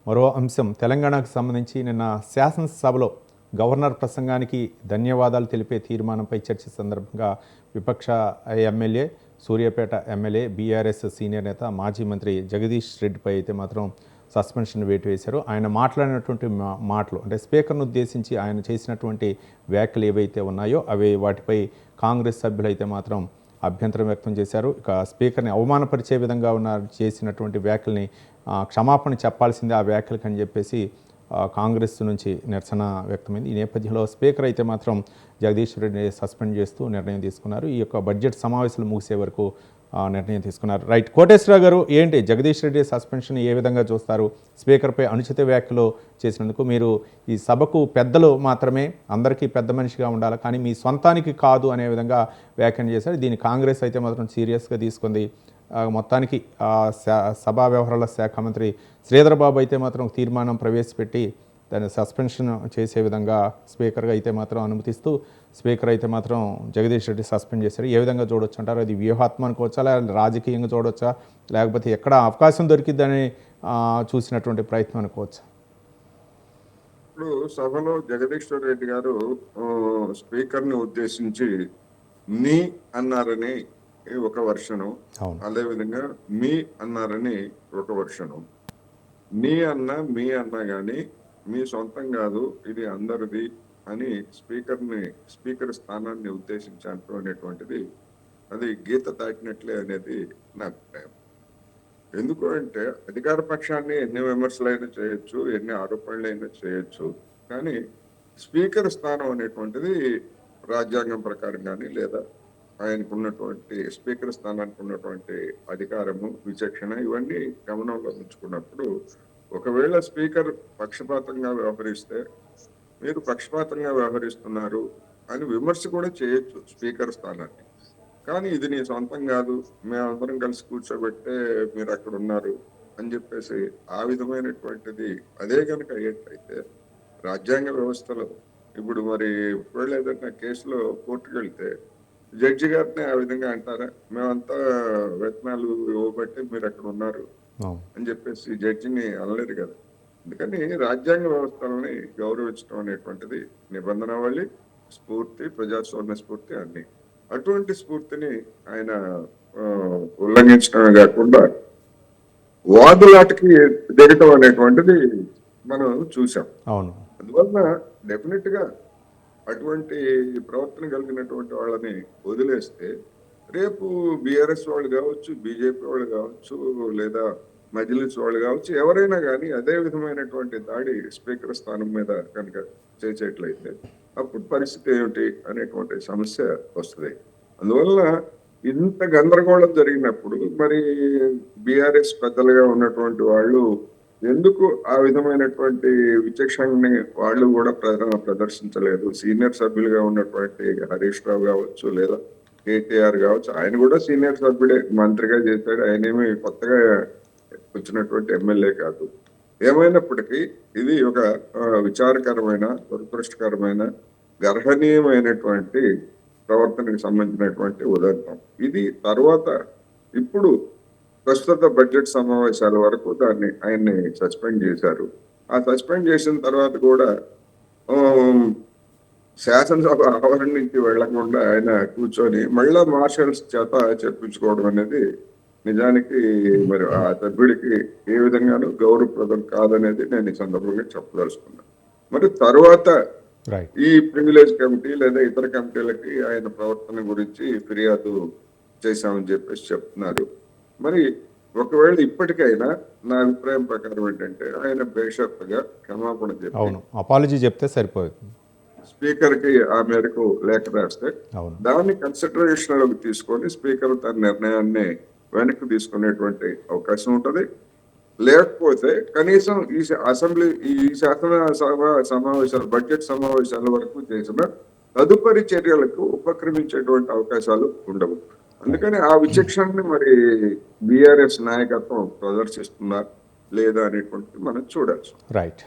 మరో అంశం తెలంగాణకు సంబంధించి నిన్న శాసనసభలో గవర్నర్ ప్రసంగానికి ధన్యవాదాలు తెలిపే తీర్మానంపై చర్చ సందర్భంగా విపక్ష MLA Suryapet MLA BRS senior నేత మాజీ మంత్రి జగదీష్ రెడ్డిపై అయితే మాత్రం సస్పెన్షన్ వేటు వేశారు. ఆయన మాట్లాడినటువంటి మాటలు అంటే స్పీకర్ను ఉద్దేశించి ఆయన చేసినటువంటి వ్యాఖ్యలు ఏవైతే ఉన్నాయో వాటిపై కాంగ్రెస్ సభ్యులు అయితే మాత్రం అభ్యంతరం వ్యక్తం చేశారు. ఇక స్పీకర్ని అవమానపరిచే విధంగా చేసినటువంటి వ్యాఖ్యల్ని క్షమాపణ చెప్పాల్సిందే ఆ వ్యాఖ్యలకు అని చెప్పేసి కాంగ్రెస్ నుంచి నిరసన వ్యక్తమైంది. ఈ నేపథ్యంలో స్పీకర్ అయితే మాత్రం జగదీష్ రెడ్డిని సస్పెండ్ చేస్తూ నిర్ణయం తీసుకున్నారు. ఈ యొక్క బడ్జెట్ సమావేశాలు ముగిసే వరకు నిర్ణయం తీసుకున్నారు. రైట్, కోటేశ్వరరావు గారు, ఏంటి జగదీష్ రెడ్డి సస్పెన్షన్ ఏ విధంగా చూస్తారు? స్పీకర్పై అనుచిత వ్యాఖ్యలు చేసినందుకు మీరు ఈ సభకు పెద్దలు మాత్రమే, అందరికీ పెద్ద మనిషిగా ఉండాలి, కానీ మీ సొంతానికి కాదు అనే విధంగా వ్యాఖ్యానం చేశారు. దీన్ని కాంగ్రెస్ అయితే మాత్రం సీరియస్గా తీసుకుంది. మొత్తానికి సభా వ్యవహారాల శాఖ మంత్రి శ్రీధర్ బాబు అయితే మాత్రం తీర్మానం ప్రవేశపెట్టి దాన్ని సస్పెన్షన్ చేసే విధంగా స్పీకర్గా అయితే మాత్రం అనుమతిస్తూ స్పీకర్ అయితే మాత్రం జగదీష్ రెడ్డి సస్పెండ్ చేశారు. ఏ విధంగా చూడొచ్చు అంటారు? అది వ్యూహాత్మక అనుకోవచ్చా, లేదా రాజకీయంగా చూడవచ్చా, లేకపోతే ఎక్కడ అవకాశం దొరికిద్దని చూసినటువంటి ప్రయత్నం అనుకోవచ్చా? ఇప్పుడు సభలో జగదీశ్వర్ రెడ్డి గారు స్పీకర్ని ఉద్దేశించి నీ అన్నారని ఒక వర్షను, అదేవిధంగా మీ అన్నారని ఒక వర్షను. నీ అన్న మీ అన్న గాని మీ సొంతం కాదు, ఇది అందరిది అని స్పీకర్ స్థానాన్ని ఉద్దేశించి అనేటువంటిది అది గీత దాటినట్లే అనేది నా అభిప్రాయం. ఎందుకు అంటే అధికార పక్షాన్ని ఎన్ని విమర్శలైనా చేయొచ్చు, ఎన్ని ఆరోపణలైనా చేయొచ్చు, కానీ స్పీకర్ స్థానం అనేటువంటిది రాజ్యాంగం ప్రకారం కానీ లేదా ఆయనకు ఉన్నటువంటి స్పీకర్ స్థానానికి ఉన్నటువంటి అధికారము, విచక్షణ ఇవన్నీ గమనంలో ఉంచుకున్నప్పుడు ఒకవేళ స్పీకర్ పక్షపాతంగా వ్యవహరిస్తే మీరు పక్షపాతంగా వ్యవహరిస్తున్నారు అని విమర్శ కూడా చేయొచ్చు స్పీకర్ స్థానాన్ని. కానీ ఇది నీ సొంతం కాదు, మేమందరం కలిసి కూర్చోబెట్టే మీరు అక్కడ ఉన్నారు అని చెప్పేసి ఆ విధమైనటువంటిది అదే కనుక అయ్యేటైతే రాజ్యాంగ వ్యవస్థలో ఇప్పుడు మరి ఒకవేళ ఏదైనా కేసులో కోర్టుకు వెళ్తే జడ్జి గారిని ఆ విధంగా అంటారా, మేమంతా వేతనాలు ఇవ్వబట్టి మీరు అక్కడ ఉన్నారు అని చెప్పేసి జడ్జిని అనలేదు కదా. అందుకని రాజ్యాంగ వ్యవస్థలని గౌరవించడం అనేటువంటిది నిబంధనావళి, స్ఫూర్తి, ప్రజాస్వామ్య స్ఫూర్తి అన్ని. అటువంటి స్ఫూర్తిని ఆయన ఉల్లంఘించడమే కాకుండా వాదులాటకి దిగటం అనేటువంటిది మనం చూసాం. అందువల్ల డెఫినెట్ గా అటువంటి ప్రవర్తన కలిగినటువంటి వాళ్ళని వదిలేస్తే రేపు బీఆర్ఎస్ వాళ్ళు కావచ్చు, బీజేపీ వాళ్ళు కావచ్చు, లేదా మజ్లిస్ వాళ్ళు కావచ్చు, ఎవరైనా కానీ అదే విధమైనటువంటి దాడి స్పీకర్ స్థానం మీద కనుక చేసేట్లయితే అప్పుడు పరిస్థితి ఏమిటి అనేటువంటి సమస్య వస్తుంది. అందువల్ల ఇంత గందరగోళం జరిగినప్పుడు మరి బీఆర్ఎస్ పెద్దలుగా ఉన్నటువంటి వాళ్ళు ఎందుకు ఆ విధమైనటువంటి విచక్షణని వాళ్ళు కూడా ప్రదర్శించలేదు? సీనియర్ సభ్యులుగా ఉన్నటువంటి హరీష్ రావు కావచ్చు, లేదా కేటీఆర్ కావచ్చు, ఆయన కూడా సీనియర్ సభ్యుడే, మంత్రిగా చేశాడు, ఆయనేమి కొత్తగా వచ్చినటువంటి ఎమ్మెల్యే కాదు. ఏమైనప్పటికీ ఇది ఒక విచారకరమైన, దురదృష్టకరమైన, గర్హనీయమైనటువంటి ప్రవర్తనకు సంబంధించినటువంటి ఉదాహరణ ఇది. తర్వాత ఇప్పుడు ప్రస్తుత బడ్జెట్ సమావేశాల వరకు ఆయన్ని సస్పెండ్ చేశారు. ఆ సస్పెండ్ చేసిన తర్వాత కూడా శాసనసభ ఆవరణ నుంచి వెళ్లకుండా ఆయన కూర్చొని మళ్ళా మార్షల్స్ చేత చెప్పించుకోవడం అనేది నిజానికి మరి ఆ సభ్యుడికి ఏ విధంగానూ గౌరవప్రదం కాదనేది నేను ఈ సందర్భంగా చెప్పదలుచుకున్నాను. మరి తర్వాత ఈ ప్రివిలేజ్ కమిటీ లేదా ఇతర కమిటీలకి ఆయన ప్రవర్తన గురించి ఫిర్యాదు చేశామని చెప్పేసి చెప్తున్నారు. మరి ఒకవేళ ఇప్పటికైనా నా అభిప్రాయం ప్రకారం ఏంటంటే ఆయన బేషరతుగా క్షమాపణ అపాలజీ చెప్తే సరిపోతుంది. స్పీకర్ కి ఆ మేరకు లేఖ రాస్తే దాన్ని కన్సిడరేషన్ లోకి తీసుకొని స్పీకర్ తన నిర్ణయాన్ని వెనక్కి తీసుకునేటువంటి అవకాశం ఉంటుంది. లేకపోతే కనీసం ఈ శాసనసభ సమావేశాలు, బడ్జెట్ సమావేశాల వరకు చేసిన తదుపరి చర్యలకు ఉపక్రమించేటువంటి అవకాశాలు ఉండవు. అందుకని ఆ విచక్షణని మరి బీఆర్ఎస్ నాయకత్వం ప్రదర్శిస్తున్నారు లేదా అనేటువంటిది మనం చూడాల్సి. రైట్.